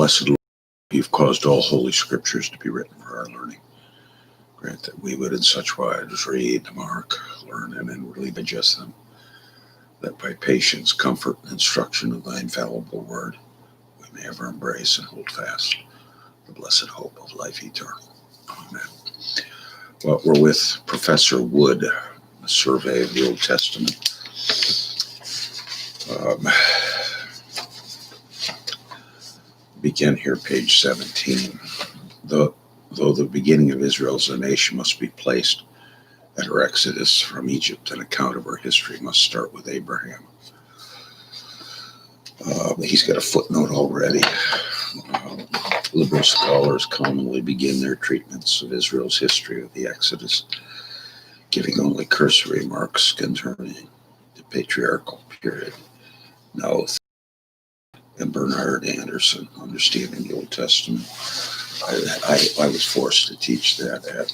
Blessed Lord, you've caused all holy scriptures to be written for our learning. Grant that we would in such wise read, mark, learn, and inwardly digest them, that by patience, comfort, and instruction of thy infallible word, we may ever embrace and hold fast the blessed hope of life eternal. Amen. Well, we're with Professor Wood, a survey of the Old Testament. Begin here, page 17. Though the beginning of Israel as a nation must be placed at her exodus from Egypt, an account of her history must start with Abraham. He's got a footnote already. Liberal scholars commonly begin their treatments of Israel's history of the Exodus, giving only cursory remarks concerning the patriarchal period. Now, and Bernard Anderson, Understanding the Old Testament. I was forced to teach that at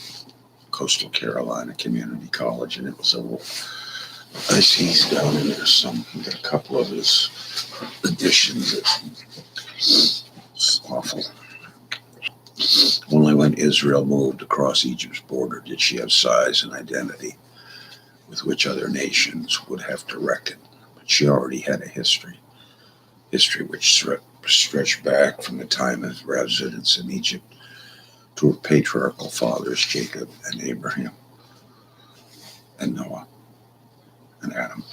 Coastal Carolina Community College, and it was I see he's down in there got a couple of his editions. It's awful. Only when Israel moved across Egypt's border did she have size and identity with which other nations would have to reckon. But she already had a history which stretched back from the time of residence in Egypt to her patriarchal fathers, Jacob and Abraham and Noah and Adam.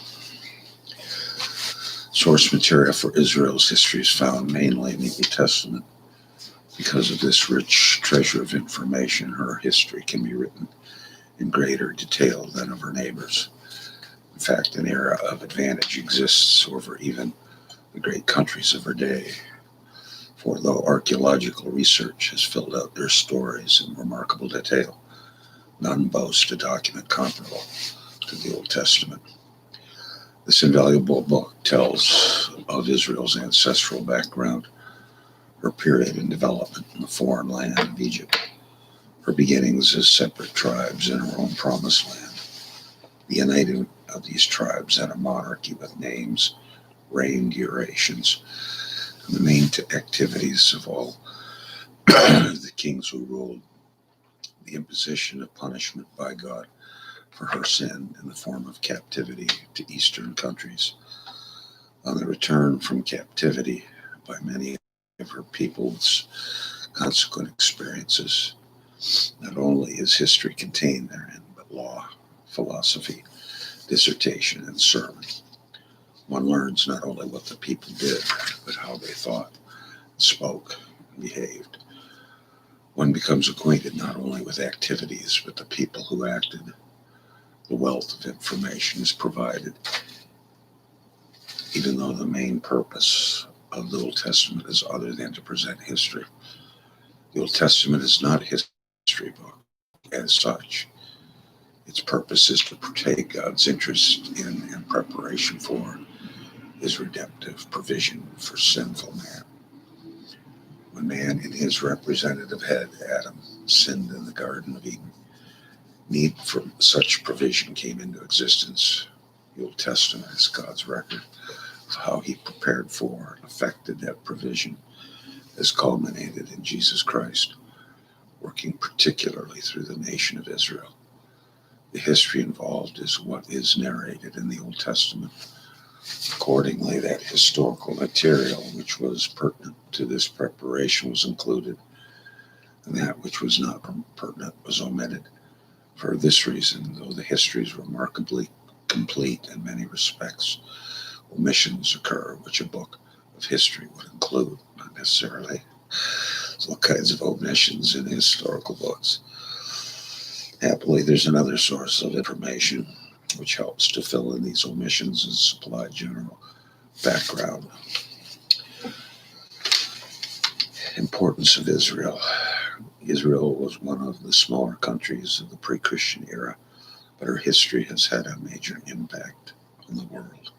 Source material for Israel's history is found mainly in the Old Testament. Because of this rich treasure of information, her history can be written in greater detail than of her neighbors. In fact, an era of advantage exists over even the great countries of her day. For though archaeological research has filled out their stories in remarkable detail, none boast a document comparable to the Old Testament. This invaluable book tells of Israel's ancestral background, her period in development in the foreign land of Egypt, her beginnings as separate tribes in her own promised land, the uniting of these tribes and a monarchy with names, reign durations, and the main activities of all the kings who ruled, the imposition of punishment by God for her sin in the form of captivity to eastern countries, on the return from captivity by many of her people's consequent experiences. Not only is history contained therein, but law, philosophy, dissertation, and sermon. One learns not only what the people did, but how they thought, spoke, and behaved. One becomes acquainted not only with activities, but the people who acted. The wealth of information is provided, even though the main purpose of the Old Testament is other than to present history. The Old Testament is not a history book as such. Its purpose is to portray God's interest in and preparation for his redemptive provision for sinful man. When man in his representative head, Adam, sinned in the Garden of Eden, need for such provision came into existence. The Old Testament is God's record of how he prepared for and effected that provision as culminated in Jesus Christ, working particularly through the nation of Israel. The history involved is what is narrated in the Old Testament. Accordingly, that historical material which was pertinent to this preparation was included, and that which was not pertinent was omitted. For this reason, though the history is remarkably complete in many respects, omissions occur which a book of history would include, not necessarily. There's all kinds of omissions in historical books. Happily, there's another source of information which helps to fill in these omissions and supply general background. Importance of Israel. Israel was one of the smaller countries of the pre-Christian era, but her history has had a major impact on the world.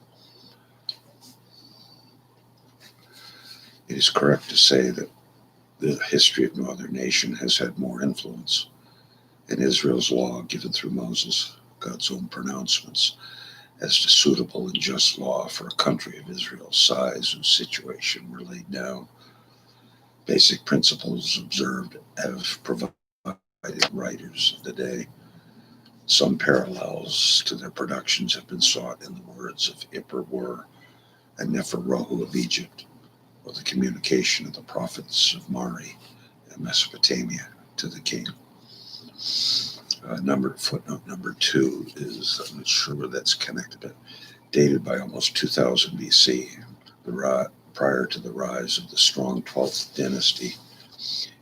It is correct to say that the history of no other nation has had more influence, and Israel's law given through Moses, God's own pronouncements as to suitable and just law for a country of Israel's size and situation were laid down. Basic principles observed have provided writers of the day. Some parallels to their productions have been sought in the words of Ipper and Neferrohu of Egypt, or the communication of the prophets of Mari and Mesopotamia to the king. Footnote number 2 is, I'm not sure where that's connected, but dated by almost 2000 BC, prior to the rise of the strong 12th dynasty.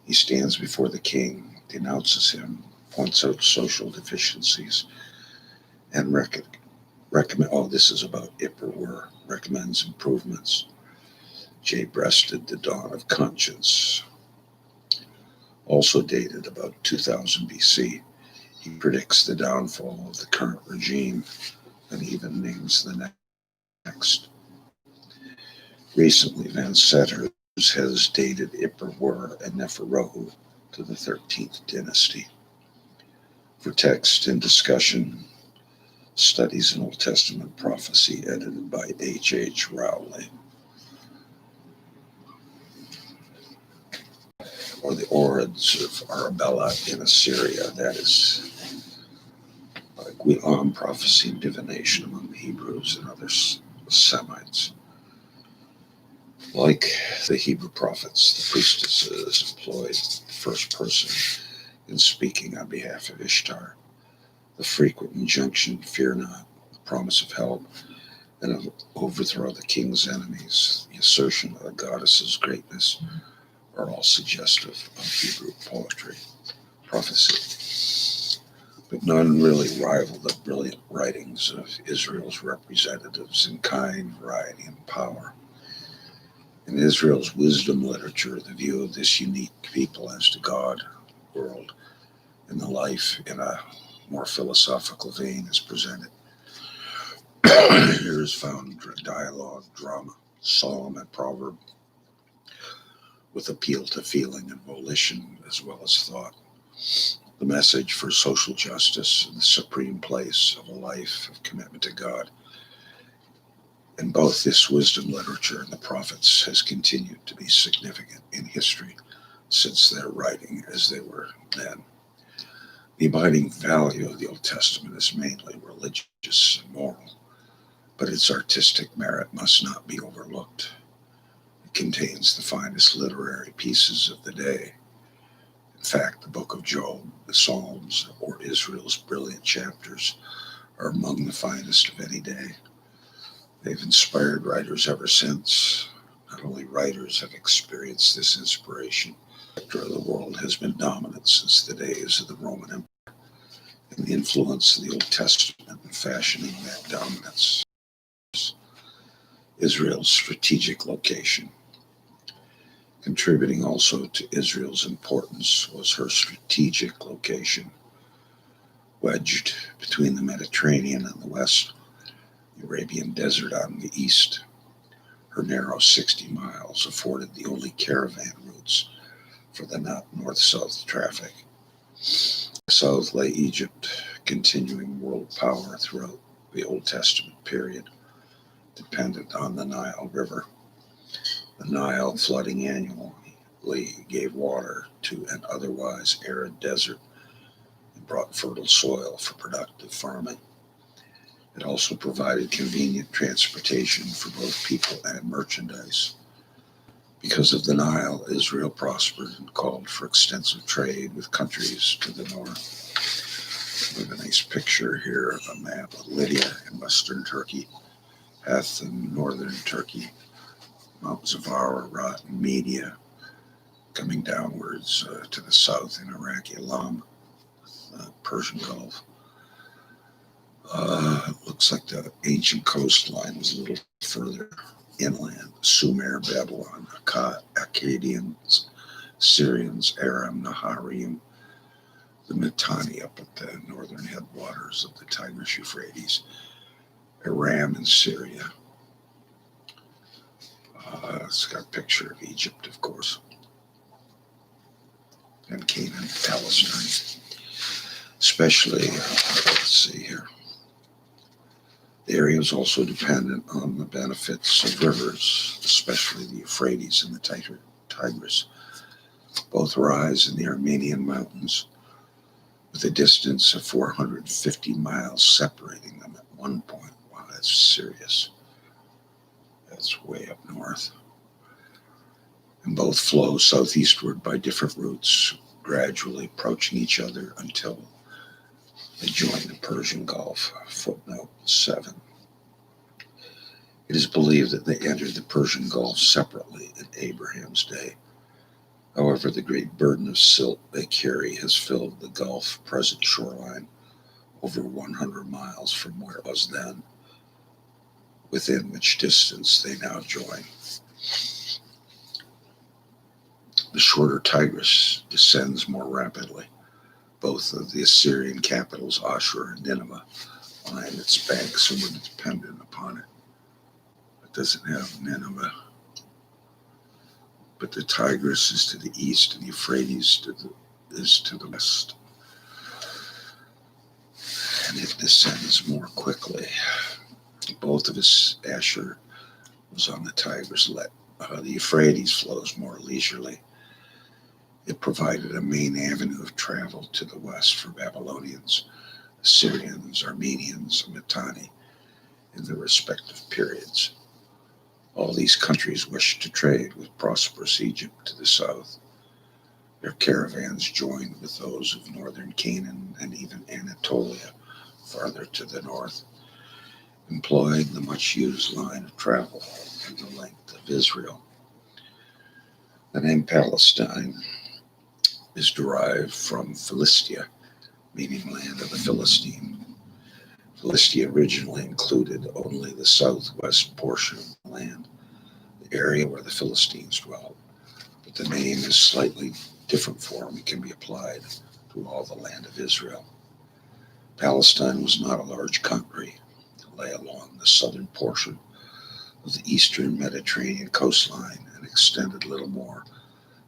He stands before the king, denounces him, points out social deficiencies, and this is about Ipper recommends improvements. Jay-breasted the dawn of conscience, also dated about 2000 BC. He predicts the downfall of the current regime and even names the next. Recently, Van Setters has dated Ipper and Neferrohu to the 13th dynasty. For text and discussion, Studies in Old Testament Prophecy, edited by H. Rowley. Or the Orids of Arabella in Assyria, that is Guilam prophecy and divination among the Hebrews and other Semites. Like the Hebrew prophets, the priestesses employed the first person in speaking on behalf of Ishtar. The frequent injunction, fear not, the promise of help, and overthrow the king's enemies, the assertion of the goddess's greatness, are all suggestive of Hebrew prophecy. But none really rival the brilliant writings of Israel's representatives in kind, variety, and power. In Israel's wisdom literature, the view of this unique people as to God, world, and the life in a more philosophical vein is presented. Here is found dialogue, drama, psalm, and proverb, with appeal to feeling and volition as well as thought. The message for social justice and the supreme place of a life of commitment to God. In both this wisdom literature and the prophets has continued to be significant in history since their writing as they were then. The abiding value of the Old Testament is mainly religious and moral, but its artistic merit must not be overlooked. It contains the finest literary pieces of the day. In fact, the book of Job, the Psalms, or Israel's brilliant chapters are among the finest of any day. They've inspired writers ever since. Not only writers have experienced this inspiration, the world has been dominant since the days of the Roman Empire, and the influence of the Old Testament in fashioning that dominance. Israel's strategic location. Contributing also to Israel's importance was her strategic location, wedged between the Mediterranean on the west, the Arabian Desert on the east. Her narrow 60 miles afforded the only caravan routes for the north-south traffic. South lay Egypt, continuing world power throughout the Old Testament period, dependent on the Nile River. The Nile, flooding annually, gave water to an otherwise arid desert and brought fertile soil for productive farming. It also provided convenient transportation for both people and merchandise. Because of the Nile, Israel prospered and called for extensive trade with countries to the north. We have a nice picture here of a map of Lydia in western Turkey, Heth in northern Turkey, Mount Zavar, Rat, and Media, coming downwards to the south in Iraqi Elam, Persian Gulf. It looks like the ancient coastline was a little further inland. Sumer, Babylon, Akkadians, Syrians, Aram, Naharim, the Mitanni up at the northern headwaters of the Tigris-Euphrates, Aram and Syria. It's got a picture of Egypt, of course, and Canaan, Palestine. Especially, let's see here. The area is also dependent on the benefits of rivers, especially the Euphrates and the Tigris. Both rise in the Armenian mountains, with a distance of 450 miles separating them at one point. Wow, that's serious. That's way up north. And both flow southeastward by different routes, gradually approaching each other until they join the Persian Gulf. Footnote 7. It is believed that they entered the Persian Gulf separately in Abraham's day. However, the great burden of silt they carry has filled the Gulf present shoreline over 100 miles from where it was then, within which distance they now join. The shorter Tigris descends more rapidly. Both of the Assyrian capitals, Ashur and Nineveh, line its banks and were dependent upon it. It doesn't have Nineveh. But the Tigris is to the east and the Euphrates is to the west. And it descends more quickly. Both of us, Ashur was on the Tigris. The Euphrates flows more leisurely. It provided a main avenue of travel to the west for Babylonians, Assyrians, Armenians, and Mitanni in their respective periods. All these countries wished to trade with prosperous Egypt to the south. Their caravans joined with those of northern Canaan and even Anatolia farther to the north, employing the much-used line of travel and the length of Israel. The name Palestine is derived from Philistia, meaning land of the Philistine. Philistia originally included only the southwest portion of the land, the area where the Philistines dwelled, but the name is slightly different form and can be applied to all the land of Israel. Palestine was not a large country. It lay along the southern portion of the eastern Mediterranean coastline and extended little more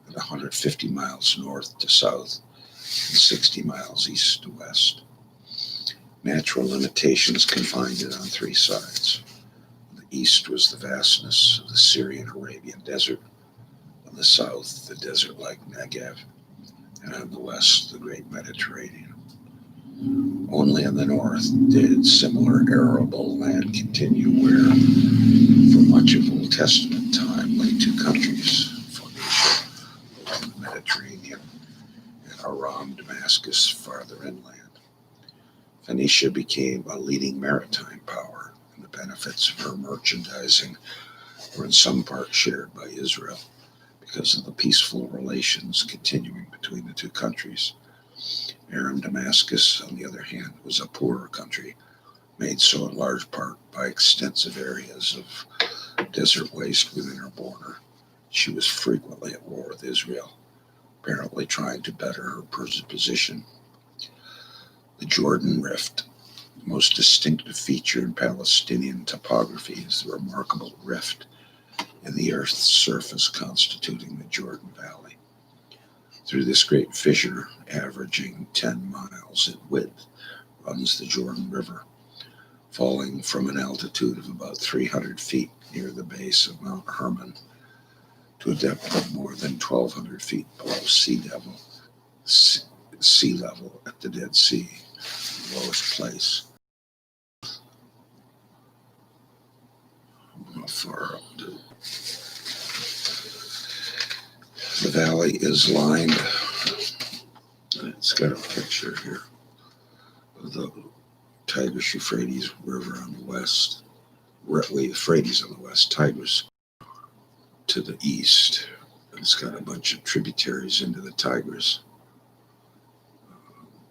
than 150 miles north to south and 60 miles east to west. Natural limitations confined it on three sides. On the east was the vastness of the Syrian-Arabian desert, on the south the desert-like Negev, and on the west the great Mediterranean. Only in the north did similar arable land continue, where for much of Old Testament time lay two countries, Phoenicia along the Mediterranean and Aram, Damascus farther inland. Phoenicia became a leading maritime power, and the benefits of her merchandising were in some part shared by Israel because of the peaceful relations continuing between the two countries. Aram, Damascus, on the other hand, was a poorer country, made so in large part by extensive areas of desert waste within her border. She was frequently at war with Israel, apparently trying to better her position. The Jordan Rift, the most distinctive feature in Palestinian topography, is the remarkable rift in the earth's surface constituting the Jordan Valley. Through this great fissure, averaging 10 miles in width, runs the Jordan River, falling from an altitude of about 300 feet near the base of Mount Hermon to a depth of more than 1,200 feet below sea level at the Dead Sea, the lowest place. How far up to the valley is lined. It's got a picture here of the Tigris Euphrates River on the west, Euphrates on the west, Tigris to the east. And it's got a bunch of tributaries into the Tigris.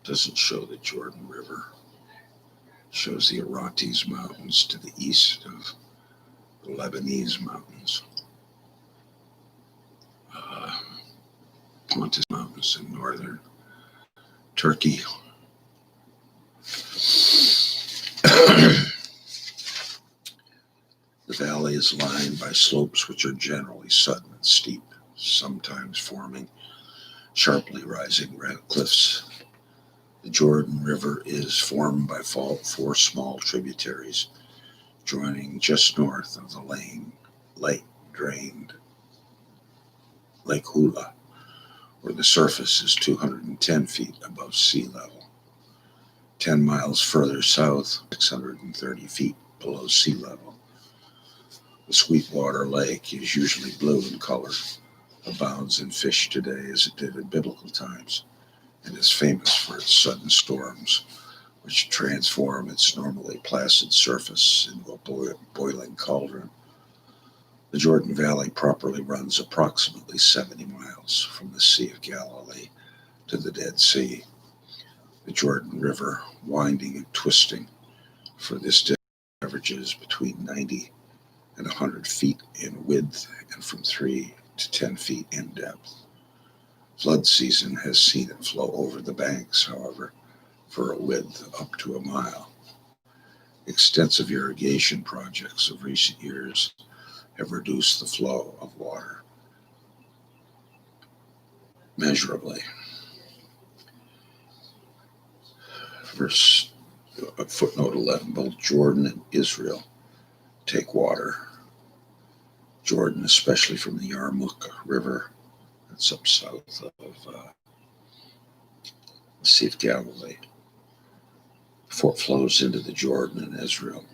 Doesn't show the Jordan River. It shows the Arates Mountains to the east of the Lebanese Mountains. Pontus Mountains in northern Turkey. The valley is lined by slopes which are generally sudden and steep, sometimes forming sharply rising cliffs. The Jordan River is formed by four small tributaries joining just north of the lake drained Lake Hula, where the surface is 210 feet above sea level. 10 miles further south, 630 feet below sea level. The Sweetwater Lake is usually blue in color, abounds in fish today as it did in biblical times, and is famous for its sudden storms, which transform its normally placid surface into a boiling cauldron. The Jordan Valley properly runs approximately 70 miles from the Sea of Galilee to the Dead Sea. The Jordan River, winding and twisting for this distance, averages between 90 and 100 feet in width and from 3 to 10 feet in depth. Flood season has seen it flow over the banks, however, for a width up to a mile. Extensive irrigation projects of recent years have reduced the flow of water measurably. Footnote 11, both Jordan and Israel take water. Jordan, especially from the Yarmouk River, that's up south of the Sea of Galilee, before it flows into the Jordan and Israel.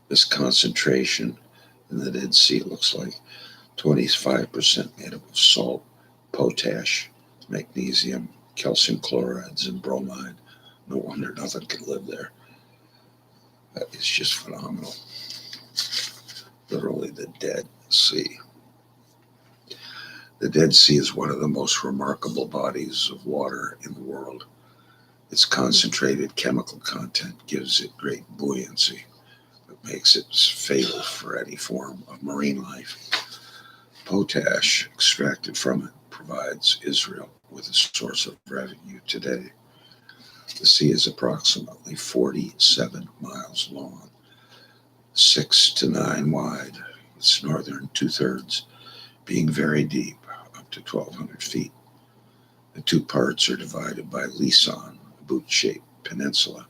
This concentration in the Dead Sea looks like 25% made up of salt, potash, magnesium, calcium chlorides, and bromide. No wonder nothing can live there. That is just phenomenal. Literally the Dead Sea. The Dead Sea is one of the most remarkable bodies of water in the world. Its concentrated chemical content gives it great buoyancy, but makes it fatal for any form of marine life. Potash extracted from it provides Israel with a source of revenue today. The sea is approximately 47 miles long, 6 to 9 wide, its northern two-thirds being very deep, up to 1,200 feet. The two parts are divided by Lisan, a boot-shaped peninsula,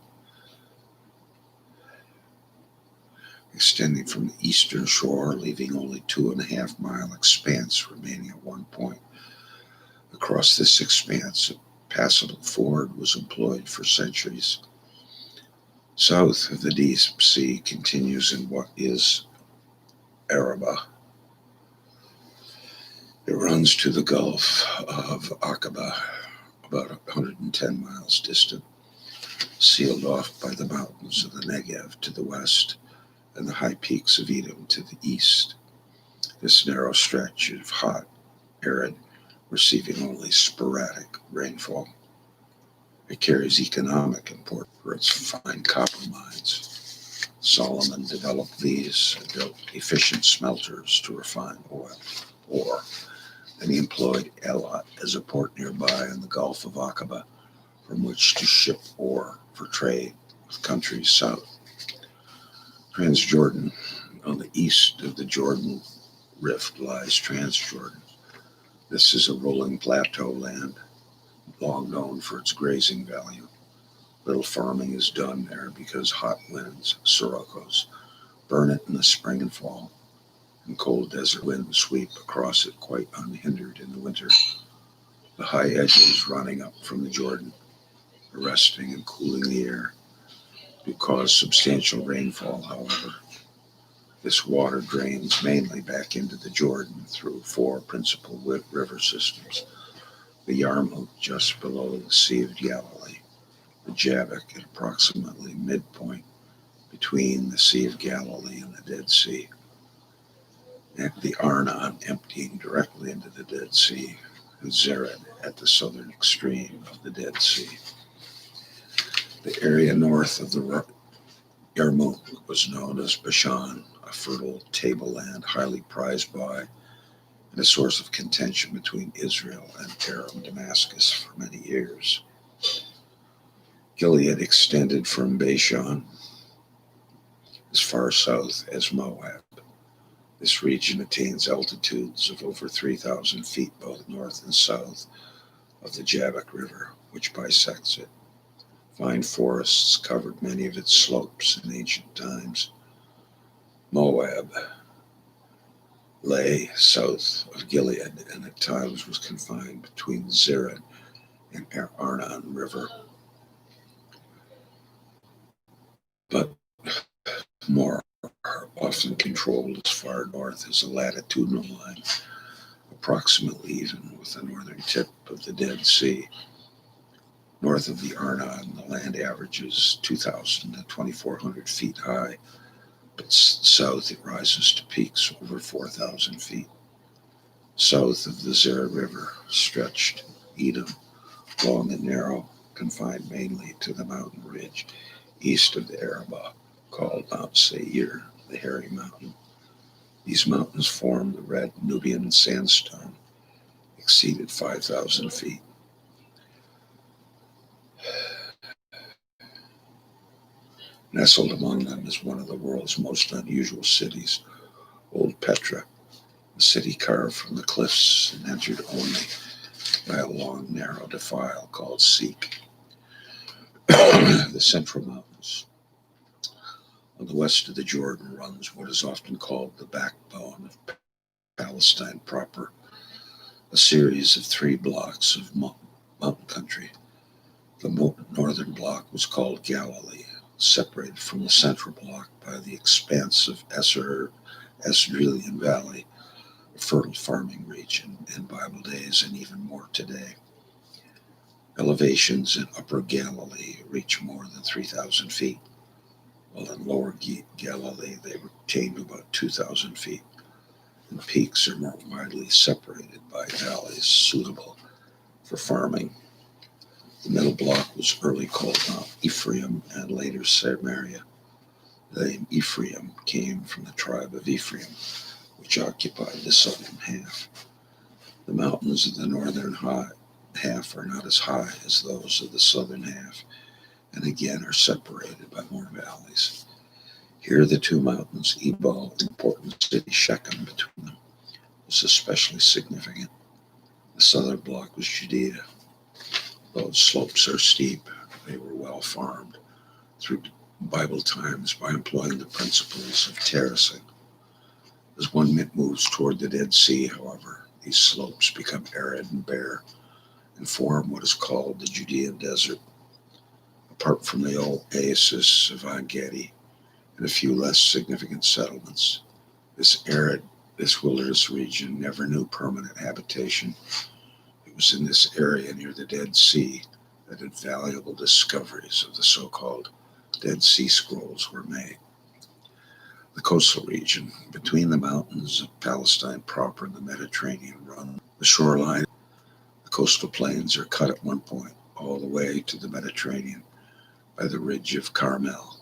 extending from the eastern shore, leaving only 2.5 mile expanse remaining at one point. Across this expanse, a passable ford was employed for centuries. South of the Deep Sea continues in what is Araba. It runs to the Gulf of Aqaba, about 110 miles distant, sealed off by the mountains of the Negev to the west and the high peaks of Edom to the east. This narrow stretch of hot, arid, receiving only sporadic rainfall. It carries economic importance for its fine copper mines. Solomon developed these and built efficient smelters to refine ore. And he employed Elat as a port nearby in the Gulf of Aqaba from which to ship ore for trade with countries south. Transjordan, on the east of the Jordan Rift, lies Transjordan. This is a rolling plateau land, long known for its grazing value. Little farming is done there because hot winds, siroccos, burn it in the spring and fall, and cold desert winds sweep across it quite unhindered in the winter. The high edges running up from the Jordan, arresting and cooling the air, do cause substantial rainfall, however. This water drains mainly back into the Jordan through 4 principal river systems: the Yarmouk just below the Sea of Galilee, the Jabbok at approximately midpoint between the Sea of Galilee and the Dead Sea, and the Arnon emptying directly into the Dead Sea, and Zered at the southern extreme of the Dead Sea. The area north of the Yarmouk was known as Bashan, a fertile tableland highly prized by and a source of contention between Israel and Aram Damascus for many years. Gilead extended from Bashan as far south as Moab. This region attains altitudes of over 3,000 feet both north and south of the Jabbok River, which bisects it. Fine forests covered many of its slopes in ancient times. Moab lay south of Gilead and at times was confined between Zered and Arnon River, but more often controlled as far north as the latitudinal line, approximately even with the northern tip of the Dead Sea. North of the Arnon, the land averages 2,000 to 2,400 feet high, but south it rises to peaks over 4,000 feet. South of the Zera River stretched Edom, long and narrow, confined mainly to the mountain ridge east of the Arabah, called Mount Seir, the Hairy Mountain. These mountains form the red Nubian sandstone, exceeded 5,000 feet. Nestled among them is one of the world's most unusual cities, Old Petra, a city carved from the cliffs and entered only by a long, narrow defile called Seek. The Central Mountains. On the west of the Jordan runs what is often called the backbone of Palestine proper, a series of 3 blocks of mountain country. The northern block was called Galilee, separated from the central block by the expanse of Esdrilian Valley, a fertile farming region in Bible days and even more today. Elevations in Upper Galilee reach more than 3,000 feet, while in Lower Galilee they attain to about 2,000 feet, and peaks are more widely separated by valleys suitable for farming. The middle block was early called Mount Ephraim and later Samaria. The name Ephraim came from the tribe of Ephraim, which occupied the southern half. The mountains of the northern half are not as high as those of the southern half, and again are separated by more valleys. Here the 2 mountains, Ebal, and important city Shechem between them, was especially significant. The southern block was Judea. Those slopes are steep. They were well farmed through Bible times by employing the principles of terracing. As one moves toward the Dead Sea, however, these slopes become arid and bare and form what is called the Judean Desert. Apart from the oasis of En-Gedi and a few less significant settlements, this wilderness region never knew permanent habitation. It was in this area near the Dead Sea that invaluable discoveries of the so-called Dead Sea Scrolls were made. The coastal region between the mountains of Palestine proper and the Mediterranean run the shoreline. The coastal plains are cut at one point all the way to the Mediterranean by the ridge of Carmel,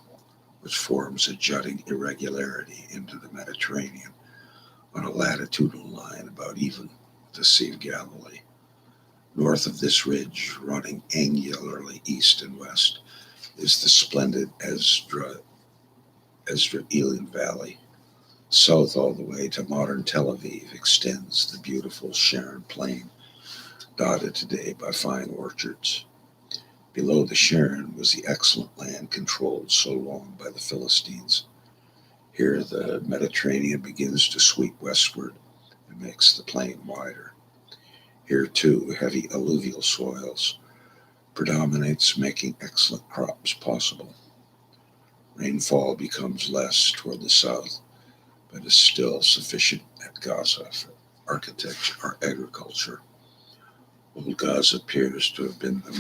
which forms a jutting irregularity into the Mediterranean on a latitudinal line about even with the Sea of Galilee. North of this ridge, running angularly east and west, is the splendid Esdrilian Valley. South all the way to modern Tel Aviv extends the beautiful Sharon Plain, dotted today by fine orchards. Below the Sharon was the excellent land controlled so long by the Philistines. Here the Mediterranean begins to sweep westward and makes the plain wider. Here, too, heavy alluvial soils predominates, making excellent crops possible. Rainfall becomes less toward the south, but is still sufficient at Gaza for architecture or agriculture. Old Gaza appears to have been the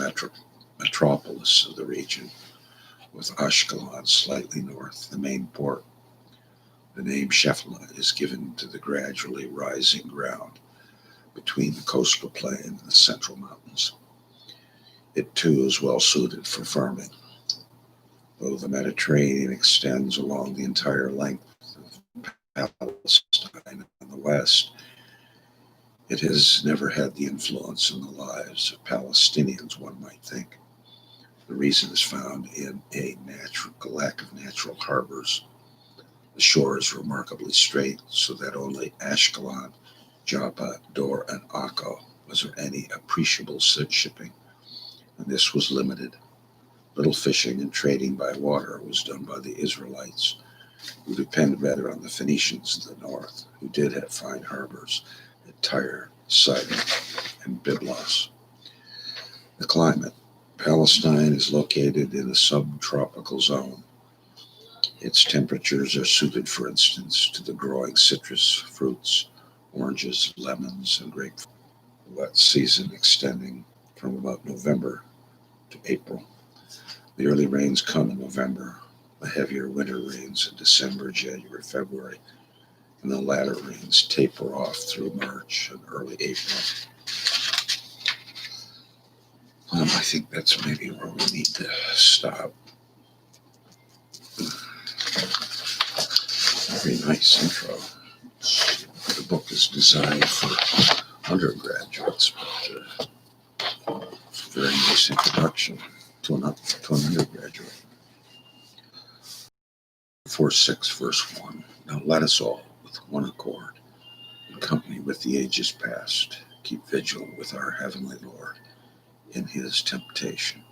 metropolis of the region, with Ashkelon slightly north, the main port. The name Shephelah is given to the gradually rising ground between the coastal plain and the central mountains. It too is well suited for farming. Though the Mediterranean extends along the entire length of Palestine on the west, it has never had the influence in the lives of Palestinians, one might think. The reason is found in a lack of natural harbors. The shore is remarkably straight, so that only Ashkelon, Joppa, Dor, and Akko was there any appreciable shipping, and this was limited. Little fishing and trading by water was done by the Israelites, who depend better on the Phoenicians of the north, who did have fine harbors at Tyre, Sidon, and Byblos. The climate. Palestine is located in a subtropical zone. Its temperatures are suited, for instance, to the growing citrus fruits, oranges, lemons, and grapefruit. Wet season extending from about November to April. The early rains come in November, the heavier winter rains in December, January, February, and the latter rains taper off through March and early April. I think that's maybe where we need to stop. Very nice intro. The book is designed for undergraduates, but very nice introduction to an undergraduate. 4:6, verse 1. Now let us all, with one accord, in company with the ages past, keep vigil with our heavenly Lord in his temptation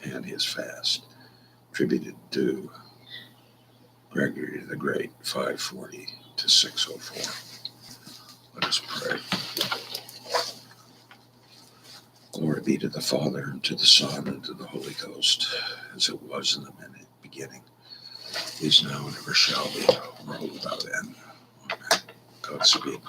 and his fast, attributed to Gregory the Great, 540 to 604. Let us pray. Glory be to the Father, and to the Son, and to the Holy Ghost, as it was in the beginning, is now, and ever shall be, world without end. Amen. Godspeed.